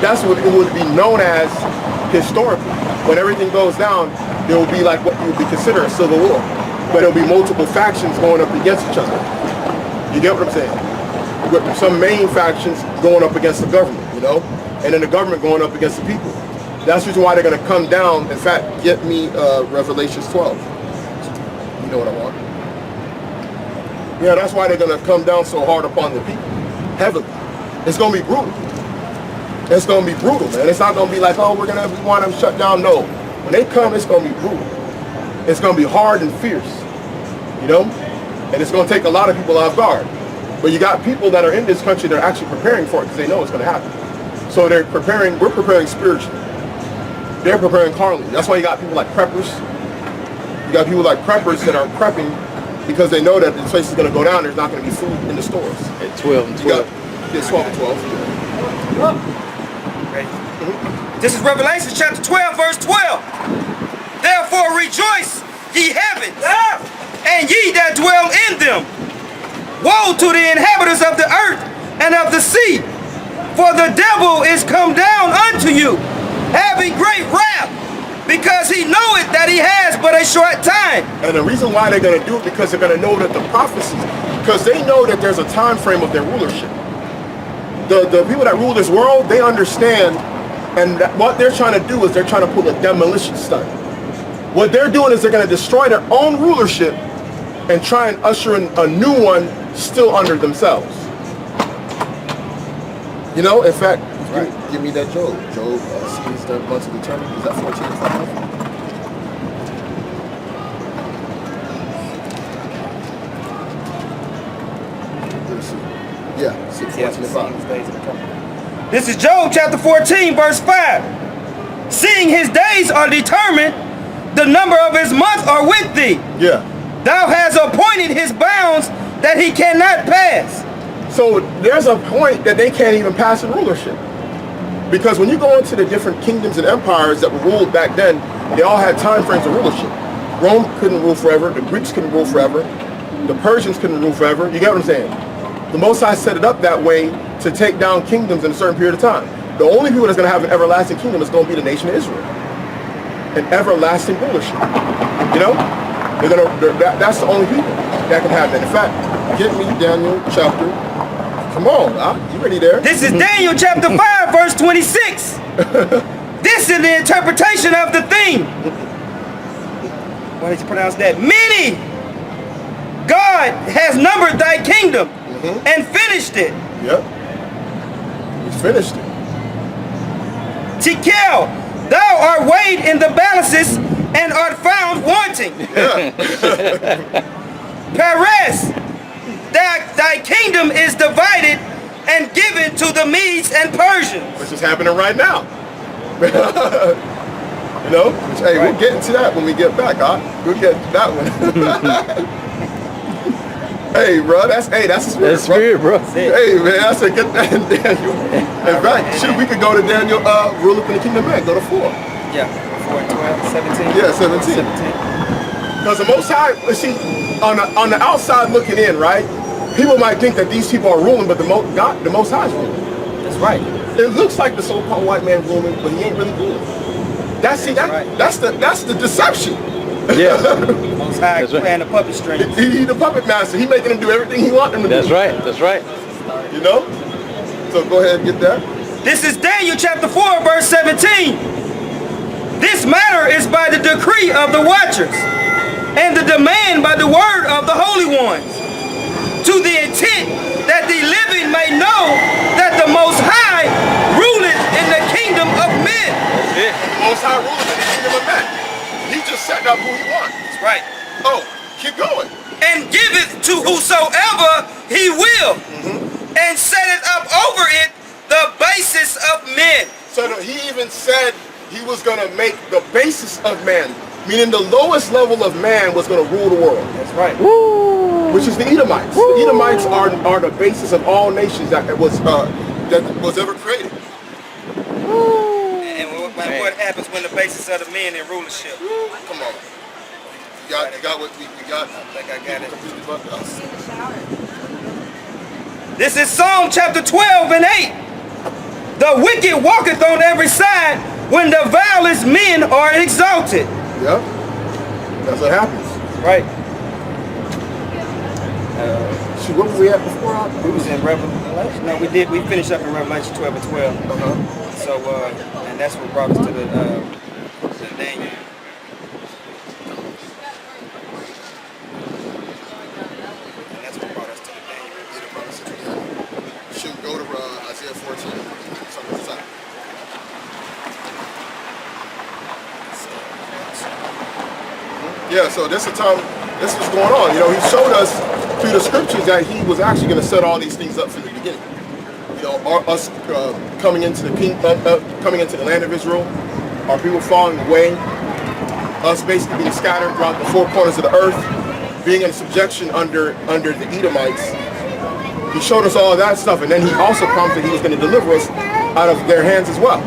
That's what it would be known as historically. When everything goes down, there will be like what you would be considered a civil war. But there'll be multiple factions going up against each other. You get what I'm saying? With some main factions going up against the government, you know? And then the government going up against the people. That's the reason why they're going to come down. In fact, get me Revelations 12. You know what I want. Yeah, that's why they're going to come down so hard upon the people. Heavily. It's going to be brutal. It's going to be brutal, man. It's not going to be like, oh, we want them shut down. No. When they come, it's going to be brutal. It's going to be hard and fierce. You know? And it's going to take a lot of people off guard. But you got people that are in this country that are actually preparing for it because they know it's going to happen. So they're preparing, we're preparing spiritually. They're preparing carnally. That's why you got people like preppers. You got people like preppers that are prepping because they know that the place is going to go down. There's not going to be food in the stores. At 12 and 12. Yeah, 12 and 12. Ready? This is Revelation chapter 12, verse 12. Therefore rejoice, ye heavens, and ye that dwell in them. Woe to the inhabitants of the earth and of the sea, for the devil is come down unto you, having great wrath, because he knoweth that he has but a short time. And the reason why they're going to do it, because they're going to know that the prophecies, because they know that there's a time frame of their rulership. The people that rule this world, they understand, and what they're trying to do is they're trying to pull a demolition stunt. What they're doing is they're going to destroy their own rulership and try and usher in a new one still under themselves. You know, in fact, give me that Job. Job sees the months of eternity. Is that 14 and 5? Yeah, 14 and 5. This is Job chapter 14, verse 5. Seeing his days are determined, the number of his months are with thee. Yeah. Thou hast appointed his bounds that he cannot pass. So there's a point that they can't even pass in rulership. Because when you go into the different kingdoms and empires that were ruled back then, they all had time frames of rulership. Rome couldn't rule forever, the Greeks couldn't rule forever, the Persians couldn't rule forever. You get what I'm saying? The Most High set it up that way to take down kingdoms in a certain period of time. The only people that's going to have an everlasting kingdom is going to be the nation of Israel. An everlasting rulership. You know? That's the only people that can have that. In fact, get me Daniel chapter. Come on, you ready there? This is Daniel chapter 5, verse 26. This is the interpretation of the theme. Why did you pronounce that? Many. God has numbered thy kingdom and finished it. Yep. He's finished it. Tekel, thou art weighed in the balances and art found wanting. Yeah. Perez, thy kingdom is divided and given to the Medes and Persians. Which is happening right now. You know? Hey, we'll get into that when we get back, huh? We'll get to that one. Hey, bro, that's the spirit, That's spirit, bro. Hey, man, I said get that in Daniel. In fact, shoot, we could go to Daniel, rule up in the kingdom back, go to 4. Yeah, 4, 12, 17. Yeah, 17. Because the Most High, see, on the outside looking in, right? People might think that these people are ruling, but the Most High is ruling. That's right. It looks like the so-called white man ruling, but he ain't really ruling. That's the deception. Yeah. Most High playing the puppet strings. He's the puppet master. He making them do everything he wants them to do. That's right. That's right. You know? So go ahead and get that. This is Daniel chapter 4, verse 17. This matter is by the decree of the watchers, and the demand by the word of the holy ones, to the intent that the living may know that the Most High ruleth in the kingdom of men. The Most High ruleth in the kingdom of men. He just set up who he wants. That's right. Oh, keep going. And giveth to whosoever he will, and setteth up over it the basis of men. So he even said he was going to make the basis of man, meaning the lowest level of man was going to rule the world. That's right. Which is the Edomites. Woo. The Edomites are the basis of all nations that was ever created. And what happens when the basis of the men in rulership? Come on. You got what we got? I think I got it. This is Psalm chapter 12 and 8. The wicked walketh on every side when the vilest men are exalted. Yep. That's what happens. Right. Shoot, what were we at before? We was in Revelation. No, we finished up in Revelation 12 and 12. So, and that's what brought us to the Daniel. And that's what brought us to the Daniel. Shoot, go to Isaiah 14. Something like Yeah, so this is this was going on. You know, he showed us through the scriptures that he was actually going to set all these things up from the beginning. You know, us coming into the coming into the land of Israel, our people falling away, us basically being scattered throughout the four corners of the earth, being in subjection under the Edomites. He showed us all of that stuff, and then he also promised that he was going to deliver us out of their hands as well.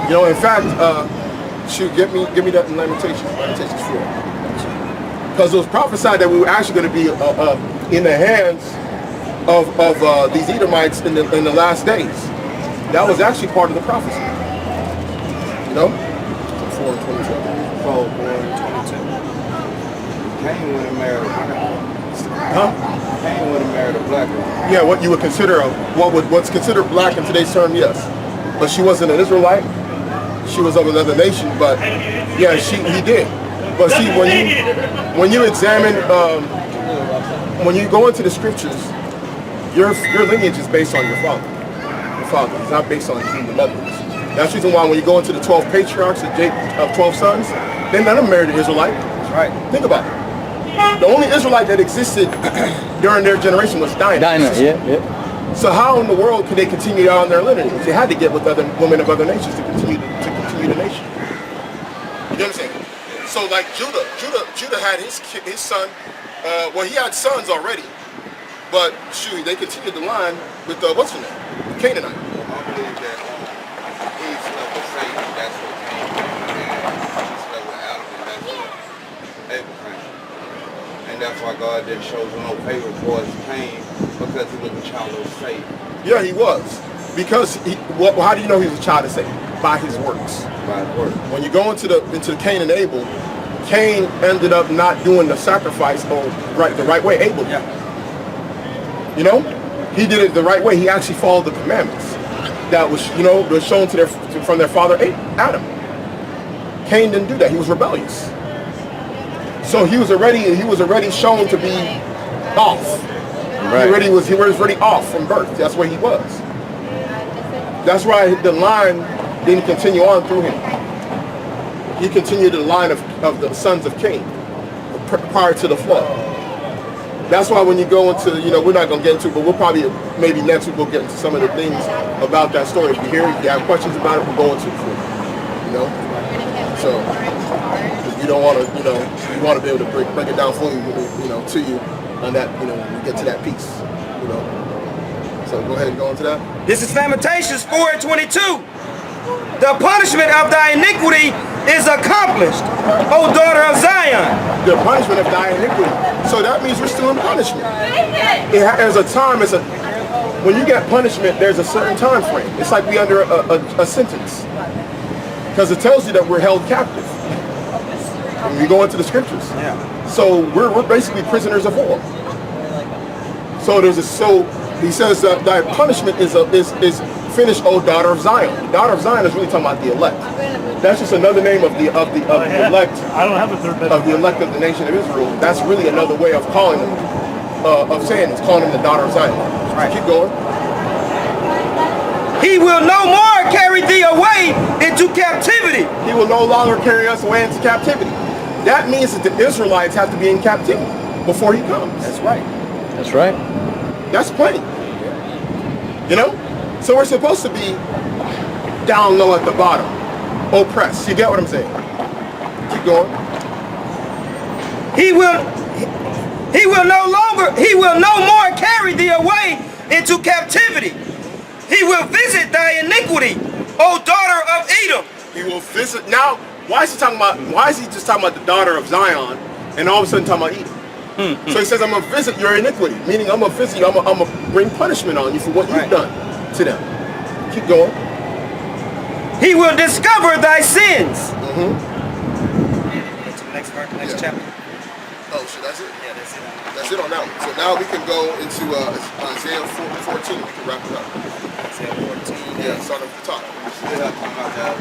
You know, in fact, shoot, give me that in Lamentations 4. Because it was prophesied that we were actually going to be in the hands of these Edomites in the last days. That was actually part of the prophecy. You know? 4 and 22. 4 and 22. Cain would have married a black girl. Huh? Cain would have married a black girl. Yeah, what you would consider what's considered black in today's term, yes. But she wasn't an Israelite. She was of another nation, but yeah, he did. But see, when you examine, when you go into the scriptures, your lineage is based on your father. Your father. It's not based on the mother's. That's the reason why when you go into the 12 patriarchs of 12 sons, they none of them married an Israelite. That's right. Think about it. The only Israelite that existed during their generation was Dinah. Dinah, yeah. So how in the world could they continue on their lineage? They had to get with other women of other nations to continue the nation. You know what I'm saying? So like Judah had his son. Well, he had sons already, but shoot, they continued the line with what's her name, Canaanite. I believe that Eve slept with Satan, that's what Cain came, and he slept with Adam, and that's what Abel came. And that's why God didn't show no favor towards Cain, because he was a child of Satan. Yeah, he was. Because how do you know he was a child of Satan? By his works. By his works. When you go into Cain and Abel, Cain ended up not doing the sacrifice the right way. Abel, Yeah. you know, he did it the right way. He actually followed the commandments that was shown from their father Adam. Cain didn't do that. He was rebellious. So he was already shown to be off. Right. He was already off from birth. That's where he was. That's why the line didn't continue on through him. He continued the line of the sons of Cain prior to the flood. That's why when you go into, we're not going to get into it, but we'll probably, maybe next week we'll get into some of the things about that story. If you have questions about it, we'll go into it for you. So, you don't want to, you want to be able to break it down fully, to you on that, when we get to that piece, So go ahead and go into that. This is Lamentations 4 and 22. The punishment of thy iniquity is accomplished, O daughter of Zion. The punishment of thy iniquity. So that means we're still in punishment. There's a time, when you get punishment, there's a certain time frame. It's like we under a sentence. Because it tells you that we're held captive. When you go into the scriptures. Yeah. So we're basically prisoners of war. So he says that thy punishment is finished, O daughter of Zion. The daughter of Zion is really talking about the elect. That's just another name of the elect. I don't have a third Of the elect of the nation of Israel. That's really another way of calling them, of saying it's calling them the daughter of Zion. Right. Keep going. He will no more carry thee away into captivity. He will no longer carry us away into captivity. That means that the Israelites have to be in captivity before he comes. That's right. That's right. That's plain. So we're supposed to be down low at the bottom, oppressed. You get what I'm saying? Keep going. He will no more carry thee away into captivity. He will visit thy iniquity, O daughter of Edom. He will visit. Now, why is he just talking about the daughter of Zion and all of a sudden talking about Edom? So he says, I'm going to visit your iniquity, meaning I'm going to visit you, I'm going to bring punishment on you for what you've done to them. Keep going. He will discover thy sins. Mm-hmm. Go to the next part, next Yeah. chapter. Oh, shit, that's it? Yeah, that's it. That's it on that one. So now we can go into Isaiah 14. We can wrap it up. Isaiah 14. Yeah, start up at the top. Still have to come out there.